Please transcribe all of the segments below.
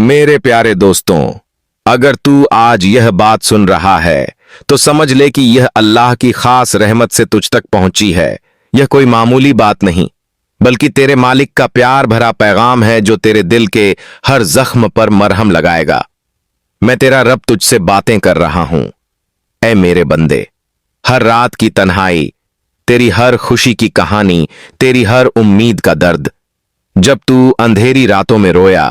मेरे प्यारे दोस्तों, अगर तू आज यह बात सुन रहा है तो समझ ले कि यह अल्लाह की खास रहमत से तुझ तक पहुंची है। यह कोई मामूली बात नहीं, बल्कि तेरे मालिक का प्यार भरा पैगाम है जो तेरे दिल के हर जख्म पर मरहम लगाएगा। मैं तेरा रब तुझसे बातें कर रहा हूं। ऐ मेरे बंदे, हर रात की तन्हाई, तेरी हर खुशी की कहानी, तेरी हर उम्मीद का दर्द, जब तू अंधेरी रातों में रोया,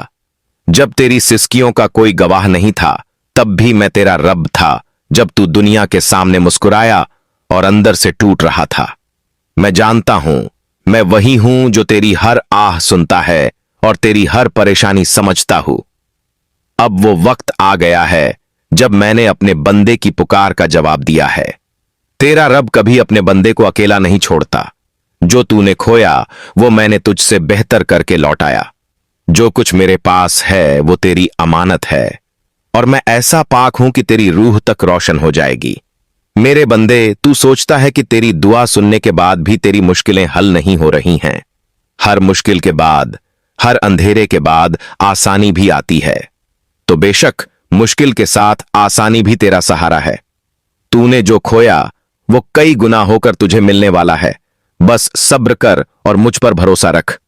जब तेरी सिसकियों का कोई गवाह नहीं था, तब भी मैं तेरा रब था। जब तू दुनिया के सामने मुस्कुराया और अंदर से टूट रहा था, मैं जानता हूं, मैं वही हूं जो तेरी हर आह सुनता है और तेरी हर परेशानी समझता हूं। अब वो वक्त आ गया है जब मैंने अपने बंदे की पुकार का जवाब दिया है। तेरा रब कभी अपने बंदे को अकेला नहीं छोड़ता। जो तूने खोया वो मैंने तुझसे बेहतर करके लौटाया। जो कुछ मेरे पास है वो तेरी अमानत है, और मैं ऐसा पाक हूं कि तेरी रूह तक रोशन हो जाएगी। मेरे बंदे, तू सोचता है कि तेरी दुआ सुनने के बाद भी तेरी मुश्किलें हल नहीं हो रही हैं। हर मुश्किल के बाद, हर अंधेरे के बाद आसानी भी आती है। तो बेशक मुश्किल के साथ आसानी भी तेरा सहारा है। तूने जो खोया वो कई गुना होकर तुझे मिलने वाला है। बस सब्र कर और मुझ पर भरोसा रख।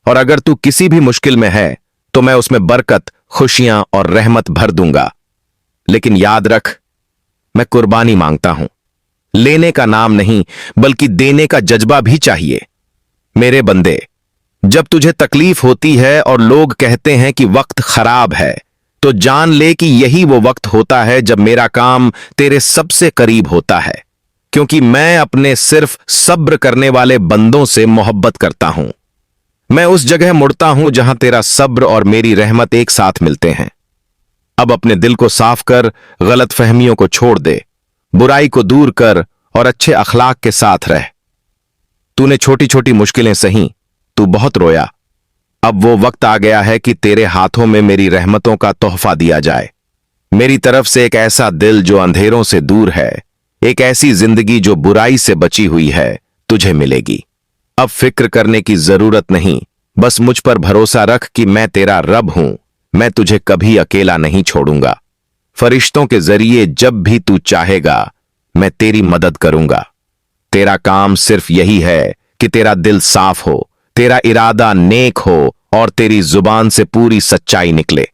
और अगर तू किसी भी मुश्किल में है तो मैं उसमें बरकत, खुशियां और रहमत भर दूंगा। लेकिन याद रख, मैं कुर्बानी मांगता हूं। लेने का नाम नहीं, बल्कि देने का जज्बा भी चाहिए। मेरे बंदे, जब तुझे तकलीफ होती है और लोग कहते हैं कि वक्त खराब है, तो जान ले कि यही वो वक्त होता है जब मेरा काम तेरे सबसे करीब होता है। क्योंकि मैं अपने सिर्फ सब्र करने वाले बंदों से मोहब्बत करता हूं। मैं उस जगह मुड़ता हूं जहां तेरा सब्र और मेरी रहमत एक साथ मिलते हैं। अब अपने दिल को साफ कर, गलत फहमियों को छोड़ दे, बुराई को दूर कर और अच्छे अखलाक के साथ रह। तूने छोटी छोटी मुश्किलें सही, तू बहुत रोया। अब वो वक्त आ गया है कि तेरे हाथों में मेरी रहमतों का तोहफा दिया जाए। मेरी तरफ से एक ऐसा दिल जो अंधेरों से दूर है, एक ऐसी जिंदगी जो बुराई से बची हुई है, तुझे मिलेगी। अब फिक्र करने की जरूरत नहीं, बस मुझ पर भरोसा रख कि मैं तेरा रब हूं। मैं तुझे कभी अकेला नहीं छोड़ूंगा। फरिश्तों के जरिए जब भी तू चाहेगा, मैं तेरी मदद करूंगा। तेरा काम सिर्फ यही है कि तेरा दिल साफ हो, तेरा इरादा नेक हो और तेरी जुबान से पूरी सच्चाई निकले।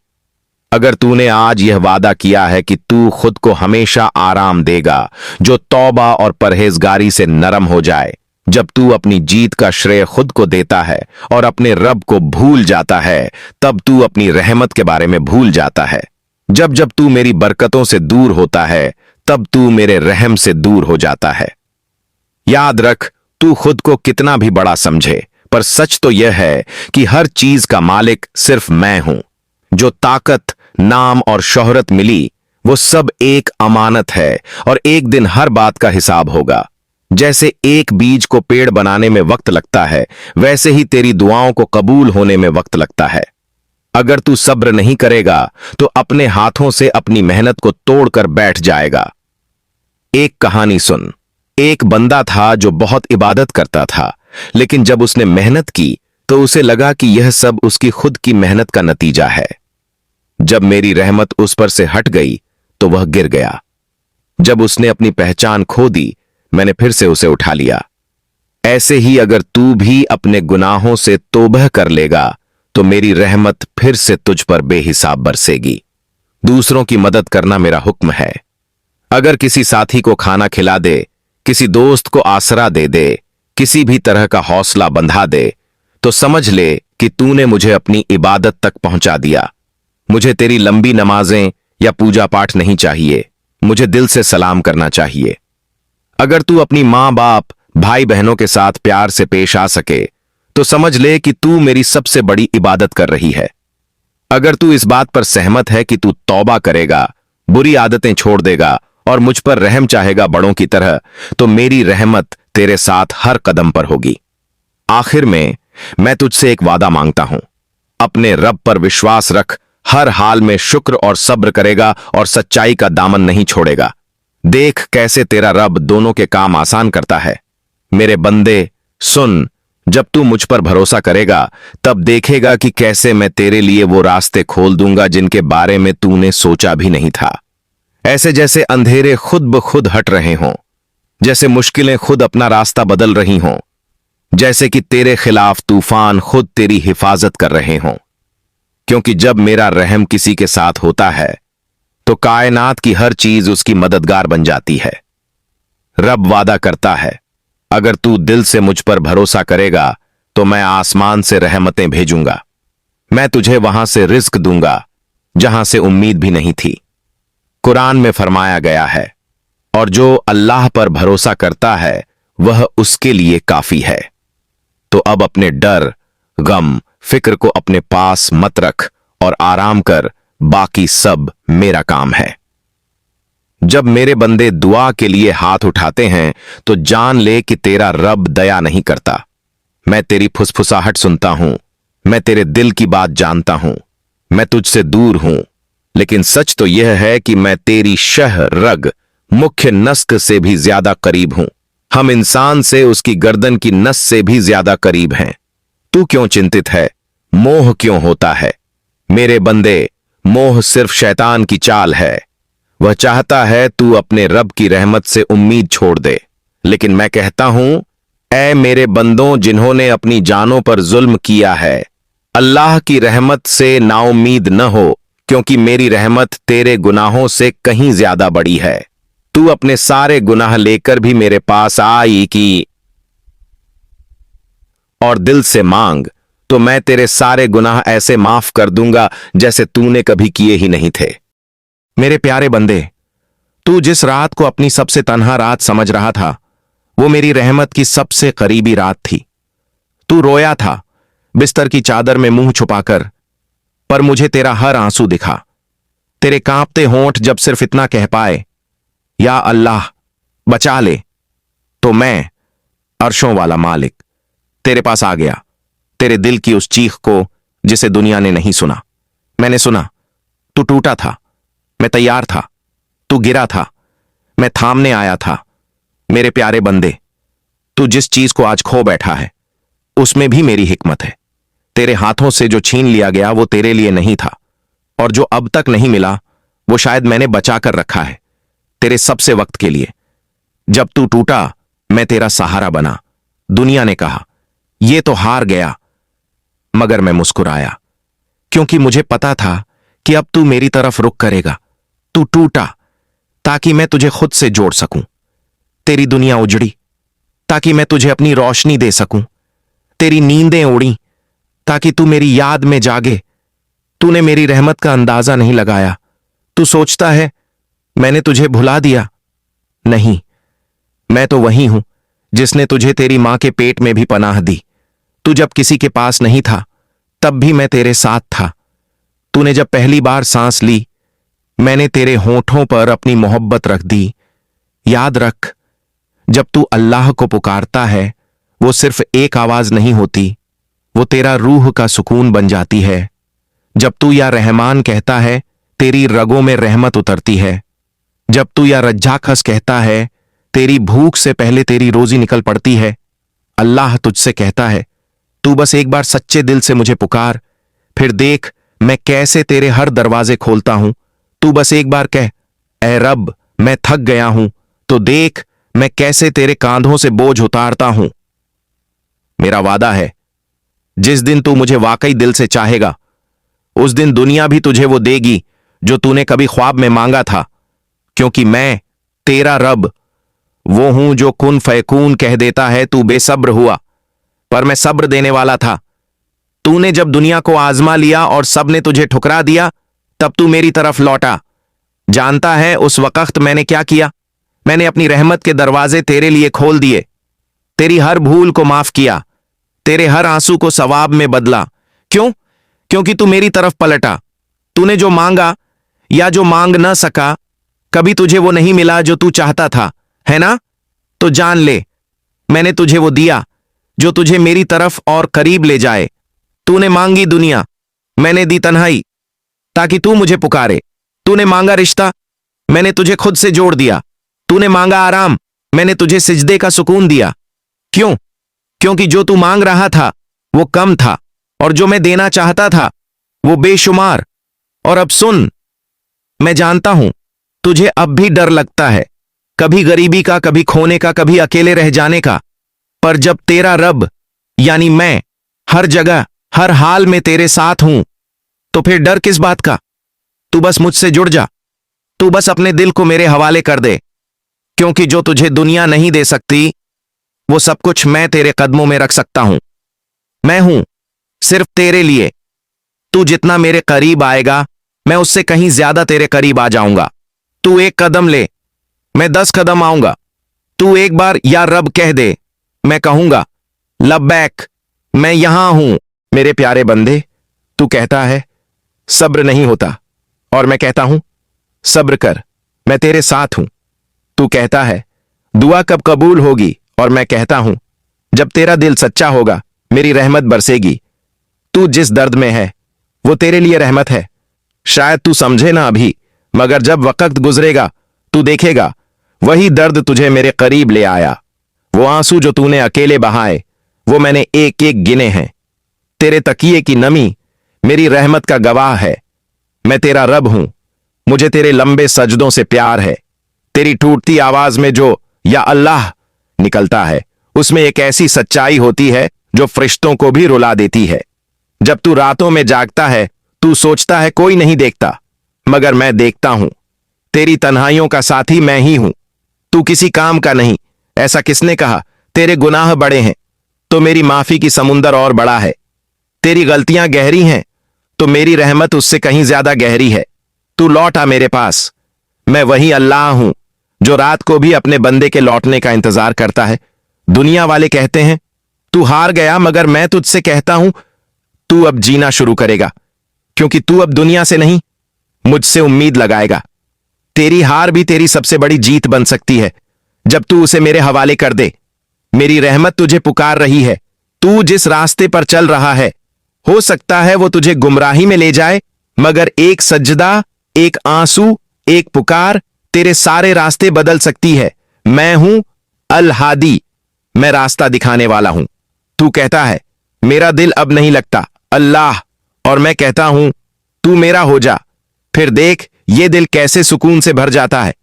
अगर तूने आज यह वादा किया है कि तू खुद को हमेशा आराम देगा, जो तौबा और परहेजगारी से नरम हो जाए, जब तू अपनी जीत का श्रेय खुद को देता है और अपने रब को भूल जाता है, तब तू अपनी रहमत के बारे में भूल जाता है। जब जब तू मेरी बरकतों से दूर होता है, तब तू मेरे रहम से दूर हो जाता है। याद रख, तू खुद को कितना भी बड़ा समझे, पर सच तो यह है कि हर चीज का मालिक सिर्फ मैं हूं। जो ताकत, नाम और शोहरत मिली, वो सब एक अमानत है और एक दिन हर बात का हिसाब होगा। जैसे एक बीज को पेड़ बनाने में वक्त लगता है, वैसे ही तेरी दुआओं को कबूल होने में वक्त लगता है। अगर तू सब्र नहीं करेगा तो अपने हाथों से अपनी मेहनत को तोड़कर बैठ जाएगा। एक कहानी सुन। एक बंदा था जो बहुत इबादत करता था, लेकिन जब उसने मेहनत की तो उसे लगा कि यह सब उसकी खुद की मेहनत का नतीजा है। जब मेरी रहमत उस पर से हट गई तो वह गिर गया। जब उसने अपनी पहचान खो दी, मैंने फिर से उसे उठा लिया। ऐसे ही अगर तू भी अपने गुनाहों से तौबह कर लेगा तो मेरी रहमत फिर से तुझ पर बेहिसाब बरसेगी। दूसरों की मदद करना मेरा हुक्म है। अगर किसी साथी को खाना खिला दे, किसी दोस्त को आसरा दे दे, किसी भी तरह का हौसला बंधा दे, तो समझ ले कि तूने मुझे अपनी इबादत तक पहुंचा दिया। मुझे तेरी लंबी नमाजें या पूजा पाठ नहीं चाहिए, मुझे दिल से सलाम करना चाहिए। अगर तू अपनी मां बाप, भाई बहनों के साथ प्यार से पेश आ सके, तो समझ ले कि तू मेरी सबसे बड़ी इबादत कर रही है। अगर तू इस बात पर सहमत है कि तू तौबा करेगा, बुरी आदतें छोड़ देगा और मुझ पर रहम चाहेगा बड़ों की तरह, तो मेरी रहमत तेरे साथ हर कदम पर होगी। आखिर में मैं तुझसे एक वादा मांगता हूं। अपने रब पर विश्वास रख, हर हाल में शुक्र और सब्र करेगा और सच्चाई का दामन नहीं छोड़ेगा। देख कैसे तेरा रब दोनों के काम आसान करता है। मेरे बंदे सुन, जब तू मुझ पर भरोसा करेगा तब देखेगा कि कैसे मैं तेरे लिए वो रास्ते खोल दूंगा जिनके बारे में तूने सोचा भी नहीं था। ऐसे जैसे अंधेरे खुद ब खुद हट रहे हों, जैसे मुश्किलें खुद अपना रास्ता बदल रही हों, जैसे कि तेरे खिलाफ तूफान खुद तेरी हिफाजत कर रहे हों। क्योंकि जब मेरा रहम किसी के साथ होता है तो कायनात की हर चीज उसकी मददगार बन जाती है। रब वादा करता है, अगर तू दिल से मुझ पर भरोसा करेगा तो मैं आसमान से रहमतें भेजूंगा। मैं तुझे वहां से रिस्क दूंगा जहां से उम्मीद भी नहीं थी। कुरान में फरमाया गया है, और जो अल्लाह पर भरोसा करता है वह उसके लिए काफी है। तो अब अपने डर, गम, फिक्र को अपने पास मत रख और आराम कर, बाकी सब मेरा काम है। जब मेरे बंदे दुआ के लिए हाथ उठाते हैं तो जान ले कि तेरा रब दया नहीं करता। मैं तेरी फुसफुसाहट सुनता हूं, मैं तेरे दिल की बात जानता हूं। मैं तुझसे दूर हूं, लेकिन सच तो यह है कि मैं तेरी शह, रग, मुख्य नस्क से भी ज्यादा करीब हूं। हम इंसान से उसकी गर्दन की नस से भी ज्यादा करीब हैं। तू क्यों चिंतित है? मोह क्यों होता है? मेरे बंदे, मोह सिर्फ शैतान की चाल है। वह चाहता है तू अपने रब की रहमत से उम्मीद छोड़ दे। लेकिन मैं कहता हूं, ऐ मेरे बंदों जिन्होंने अपनी जानों पर जुल्म किया है, अल्लाह की रहमत से नाउम्मीद न हो, क्योंकि मेरी रहमत तेरे गुनाहों से कहीं ज्यादा बड़ी है। तू अपने सारे गुनाह लेकर भी मेरे पास आई कि और दिल से मांग, तो मैं तेरे सारे गुनाह ऐसे माफ कर दूंगा जैसे तूने कभी किए ही नहीं थे। मेरे प्यारे बंदे, तू जिस रात को अपनी सबसे तन्हा रात समझ रहा था, वो मेरी रहमत की सबसे करीबी रात थी। तू रोया था बिस्तर की चादर में मुंह छुपाकर, पर मुझे तेरा हर आंसू दिखा। तेरे कांपते होंठ जब सिर्फ इतना कह पाए, या अल्लाह बचा ले, तो मैं, अर्शों वाला मालिक, तेरे पास आ गया। तेरे दिल की उस चीख को जिसे दुनिया ने नहीं सुना, मैंने सुना। तू टूटा था, मैं तैयार था। तू गिरा था, मैं थामने आया था। मेरे प्यारे बंदे, तू जिस चीज को आज खो बैठा है उसमें भी मेरी हिकमत है। तेरे हाथों से जो छीन लिया गया वो तेरे लिए नहीं था, और जो अब तक नहीं मिला वो शायद मैंने बचा कर रखा है तेरे सबसे वक्त के लिए। जब तू टूटा मैं तेरा सहारा बना। दुनिया ने कहा ये तो हार गया, मगर मैं मुस्कुराया, क्योंकि मुझे पता था कि अब तू मेरी तरफ रुख करेगा। तू टूटा ताकि मैं तुझे खुद से जोड़ सकूं। तेरी दुनिया उजड़ी ताकि मैं तुझे अपनी रोशनी दे सकूं। तेरी नींदें उड़ी ताकि तू मेरी याद में जागे। तूने मेरी रहमत का अंदाजा नहीं लगाया। तू सोचता है मैंने तुझे भुला दिया। नहीं, मैं तो वही हूं जिसने तुझे तेरी मां के पेट में भी पनाह दी। तू जब किसी के पास नहीं था तब भी मैं तेरे साथ था। तूने जब पहली बार सांस ली मैंने तेरे होठों पर अपनी मोहब्बत रख दी। याद रख, जब तू अल्लाह को पुकारता है वो सिर्फ एक आवाज नहीं होती, वो तेरा रूह का सुकून बन जाती है। जब तू या रहमान कहता है तेरी रगों में रहमत उतरती है। जब तू या रज्जाखस कहता है तेरी भूख से पहले तेरी रोजी निकल पड़ती है। अल्लाह तुझसे कहता है तू बस एक बार सच्चे दिल से मुझे पुकार, फिर देख मैं कैसे तेरे हर दरवाजे खोलता हूं। तू बस एक बार कह, ऐ रब मैं थक गया हूं, तो देख मैं कैसे तेरे कांधों से बोझ उतारता हूं। मेरा वादा है, जिस दिन तू मुझे वाकई दिल से चाहेगा उस दिन दुनिया भी तुझे वो देगी जो तूने कभी ख्वाब में मांगा था, क्योंकि मैं तेरा रब वो हूं जो कुन फयकून कह देता है। तू बेसब्र हुआ, पर मैं सब्र देने वाला था। तूने जब दुनिया को आजमा लिया और सबने तुझे ठुकरा दिया, तब तू मेरी तरफ लौटा। जानता है उस वक्त मैंने क्या किया? मैंने अपनी रहमत के दरवाजे तेरे लिए खोल दिए, तेरी हर भूल को माफ किया, तेरे हर आंसू को सवाब में बदला। क्यों? क्योंकि तू मेरी तरफ पलटा। तूने जो मांगा या जो मांग न सका, कभी तुझे वो नहीं मिला जो तू चाहता था, है ना? तो जान ले, मैंने तुझे वो दिया जो तुझे मेरी तरफ और करीब ले जाए। तूने मांगी दुनिया, मैंने दी तन्हाई ताकि तू मुझे पुकारे। तूने मांगा रिश्ता, मैंने तुझे खुद से जोड़ दिया। तूने मांगा आराम, मैंने तुझे सिजदे का सुकून दिया। क्यों? क्योंकि जो तू मांग रहा था वो कम था और जो मैं देना चाहता था वो बेशुमार। और अब सुन, मैं जानता हूं तुझे अब भी डर लगता है, कभी गरीबी का, कभी खोने का, कभी अकेले रह जाने का। पर जब तेरा रब यानी मैं हर जगह हर हाल में तेरे साथ हूं, तो फिर डर किस बात का। तू बस मुझसे जुड़ जा, तू बस अपने दिल को मेरे हवाले कर दे, क्योंकि जो तुझे दुनिया नहीं दे सकती वो सब कुछ मैं तेरे कदमों में रख सकता हूं। मैं हूं सिर्फ तेरे लिए। तू जितना मेरे करीब आएगा मैं उससे कहीं ज्यादा तेरे करीब आ जाऊंगा। तू एक कदम ले, मैं 10 कदम आऊंगा। तू एक बार या रब कह दे, मैं कहूंगा लब्बैक, मैं यहां हूं। मेरे प्यारे बंदे, तू कहता है सब्र नहीं होता, और मैं कहता हूं सब्र कर, मैं तेरे साथ हूं। तू कहता है दुआ कब कबूल होगी, और मैं कहता हूं जब तेरा दिल सच्चा होगा मेरी रहमत बरसेगी। तू जिस दर्द में है वो तेरे लिए रहमत है। शायद तू समझे ना अभी, मगर जब वक्त गुजरेगा तू देखेगा वही दर्द तुझे मेरे करीब ले आया। वो आंसू जो तूने अकेले बहाए वो मैंने एक एक गिने हैं। तेरे तकिए की नमी मेरी रहमत का गवाह है। मैं तेरा रब हूं, मुझे तेरे लंबे सजदों से प्यार है। तेरी टूटती आवाज में जो या अल्लाह निकलता है उसमें एक ऐसी सच्चाई होती है जो फरिश्तों को भी रुला देती है। जब तू रातों में जागता है तू सोचता है कोई नहीं देखता, मगर मैं देखता हूं। तेरी तन्हाइयों का साथी मैं ही हूं, तू किसी काम का नहीं। ऐसा किसने कहा? तेरे गुनाह बड़े हैं तो मेरी माफी की समुंदर और बड़ा है। तेरी गलतियां गहरी हैं तो मेरी रहमत उससे कहीं ज्यादा गहरी है। तू लौट आ मेरे पास, मैं वही अल्लाह हूं जो रात को भी अपने बंदे के लौटने का इंतजार करता है। दुनिया वाले कहते हैं तू हार गया, मगर मैं तुझसे कहता हूं तू अब जीना शुरू करेगा, क्योंकि तू अब दुनिया से नहीं मुझसे उम्मीद लगाएगा। तेरी हार भी तेरी सबसे बड़ी जीत बन सकती है जब तू उसे मेरे हवाले कर दे। मेरी रहमत तुझे पुकार रही है। तू जिस रास्ते पर चल रहा है हो सकता है वो तुझे गुमराही में ले जाए, मगर एक सजदा, एक आंसू, एक पुकार तेरे सारे रास्ते बदल सकती है। मैं हूं अल हादी, मैं रास्ता दिखाने वाला हूं। तू कहता है मेरा दिल अब नहीं लगता अल्लाह, और मैं कहता हूं तू मेरा हो जा। फिर देख ये दिल कैसे सुकून से भर जाता है।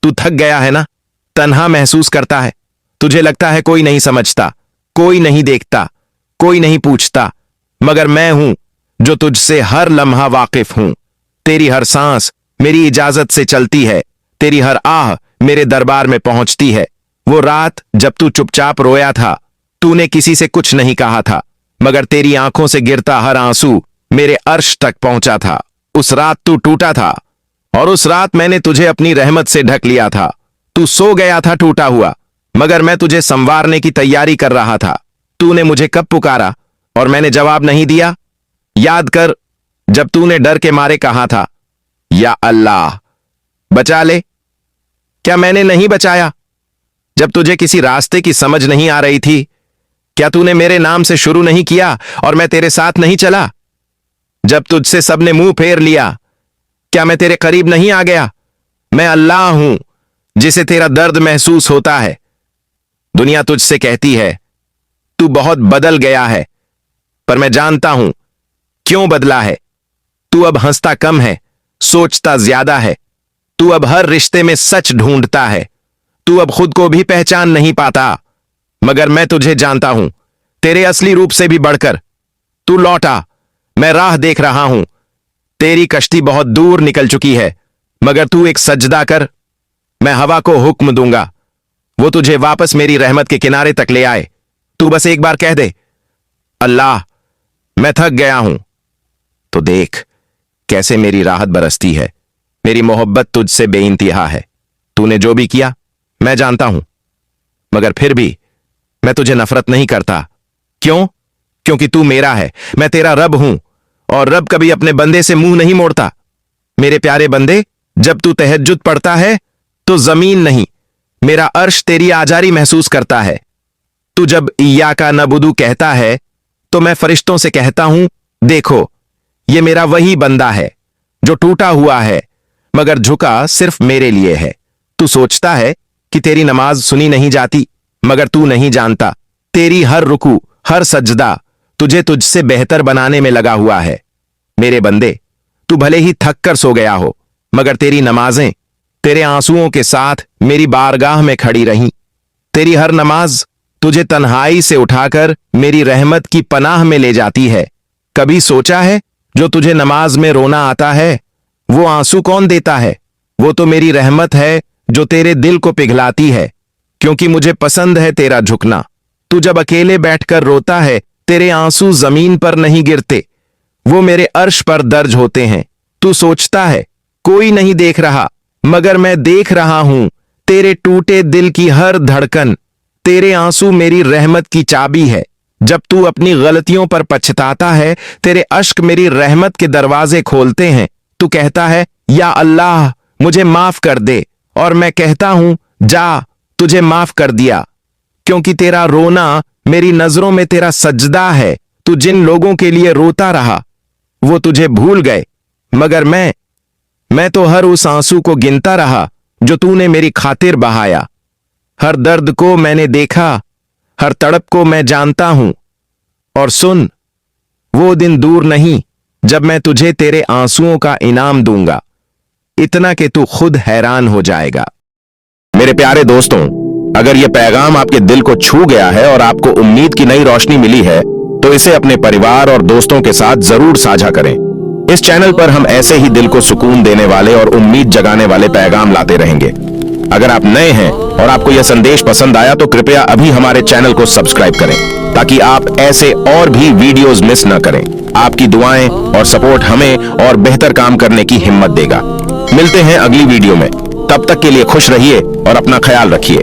तू थक गया है ना, तन्हा महसूस करता है, तुझे लगता है कोई नहीं समझता, कोई नहीं देखता, कोई नहीं पूछता, मगर मैं हूं जो तुझसे हर लम्हा वाकिफ हूं। तेरी हर सांस मेरी इजाजत से चलती है, तेरी हर आह मेरे दरबार में पहुंचती है। वो रात जब तू चुपचाप रोया था, तूने किसी से कुछ नहीं कहा था, मगर तेरी आंखों से गिरता हर आंसू मेरे अर्श तक पहुंचा था। उस रात तू टूटा था और उस रात मैंने तुझे अपनी रहमत से ढक लिया था। तू सो गया था टूटा हुआ, मगर मैं तुझे संवारने की तैयारी कर रहा था। तूने मुझे कब पुकारा और मैंने जवाब नहीं दिया? याद कर जब तूने डर के मारे कहा था या अल्लाह बचा ले। क्या मैंने नहीं बचाया? जब तुझे किसी रास्ते की समझ नहीं आ रही थी, क्या तूने मेरे नाम से शुरू नहीं किया और मैं तेरे साथ नहीं चला? जब तुझसे सबने मुंह फेर लिया, क्या मैं तेरे करीब नहीं आ गया? मैं अल्लाह हूं जिसे तेरा दर्द महसूस होता है। दुनिया तुझसे कहती है तू बहुत बदल गया है, पर मैं जानता हूं क्यों बदला है। तू अब हंसता कम है, सोचता ज्यादा है। तू अब हर रिश्ते में सच ढूंढता है। तू अब खुद को भी पहचान नहीं पाता, मगर मैं तुझे जानता हूं तेरे असली रूप से भी बढ़कर। तू लौटा, मैं राह देख रहा हूं। तेरी कश्ती बहुत दूर निकल चुकी है, मगर तू एक सजदा कर, मैं हवा को हुक्म दूंगा, वो तुझे वापस मेरी रहमत के किनारे तक ले आए। तू बस एक बार कह दे अल्लाह मैं थक गया हूं, तो देख कैसे मेरी राहत बरसती है। मेरी मोहब्बत तुझसे बेइंतहा है। तूने जो भी किया मैं जानता हूं, मगर फिर भी मैं तुझे नफरत नहीं करता। क्यों? क्योंकि तू मेरा है, मैं तेरा रब हूं, और रब कभी अपने बंदे से मुंह नहीं मोड़ता। मेरे प्यारे बंदे, जब तू तहज्जुद पढ़ता है तो जमीन नहीं, मेरा अर्श तेरी आजारी महसूस करता है। तू जब इय्याका नअबुदु कहता है तो मैं फरिश्तों से कहता हूं देखो ये मेरा वही बंदा है जो टूटा हुआ है, मगर झुका सिर्फ मेरे लिए है। तू सोचता है कि तेरी नमाज सुनी नहीं जाती, मगर तू नहीं जानता तेरी हर रुकू, हर सजदा तुझे तुझसे बेहतर बनाने में लगा हुआ है। मेरे बंदे, तू भले ही थक कर सो गया हो, मगर तेरी नमाजें तेरे आंसुओं के साथ मेरी बारगाह में खड़ी रहीं। तेरी हर नमाज तुझे तन्हाई से उठाकर मेरी रहमत की पनाह में ले जाती है। कभी सोचा है, जो तुझे नमाज में रोना आता है, वो आंसू कौन देता है? वो तो मेरी रहमत है जो तेरे दिल को पिघलाती है, क्योंकि मुझे पसंद है तेरा झुकना। तू जब अकेले बैठकर रोता है, तेरे आंसू जमीन पर नहीं गिरते, वो मेरे अर्श पर दर्ज होते हैं। तू सोचता है कोई नहीं देख रहा, मगर मैं देख रहा हूं तेरे टूटे दिल की हर धड़कन। तेरे आंसू मेरी रहमत की चाबी है। जब तू अपनी गलतियों पर पछताता है, तेरे अश्क मेरी रहमत के दरवाजे खोलते हैं। तू कहता है, या अल्लाह मुझे माफ कर दे, और मैं कहता हूं, जा, तुझे माफ कर दिया, क्योंकि तेरा रोना मेरी नजरों में तेरा सजदा है। तू जिन लोगों के लिए रोता रहा, वो तुझे भूल गए, मगर मैं तो हर उस आंसू को गिनता रहा जो तूने मेरी खातिर बहाया। हर दर्द को मैंने देखा, हर तड़प को मैं जानता हूं। और सुन, वो दिन दूर नहीं जब मैं तुझे तेरे आंसुओं का इनाम दूंगा, इतना कि तू खुद हैरान हो जाएगा। मेरे प्यारे दोस्तों, अगर यह पैगाम आपके दिल को छू गया है और आपको उम्मीद की नई रोशनी मिली है, तो इसे अपने परिवार और दोस्तों के साथ जरूर साझा करें। इस चैनल पर हम ऐसे ही दिल को सुकून देने वाले और उम्मीद जगाने वाले पैगाम लाते रहेंगे। अगर आप नए हैं और आपको यह संदेश पसंद आया, तो कृपया अभी हमारे चैनल को सब्सक्राइब करें, ताकि आप ऐसे और भी वीडियोस मिस न करें। आपकी दुआएं और सपोर्ट हमें और बेहतर काम करने की हिम्मत देगा। मिलते हैं अगली वीडियो में, तब तक के लिए खुश रहिए और अपना ख्याल रखिए।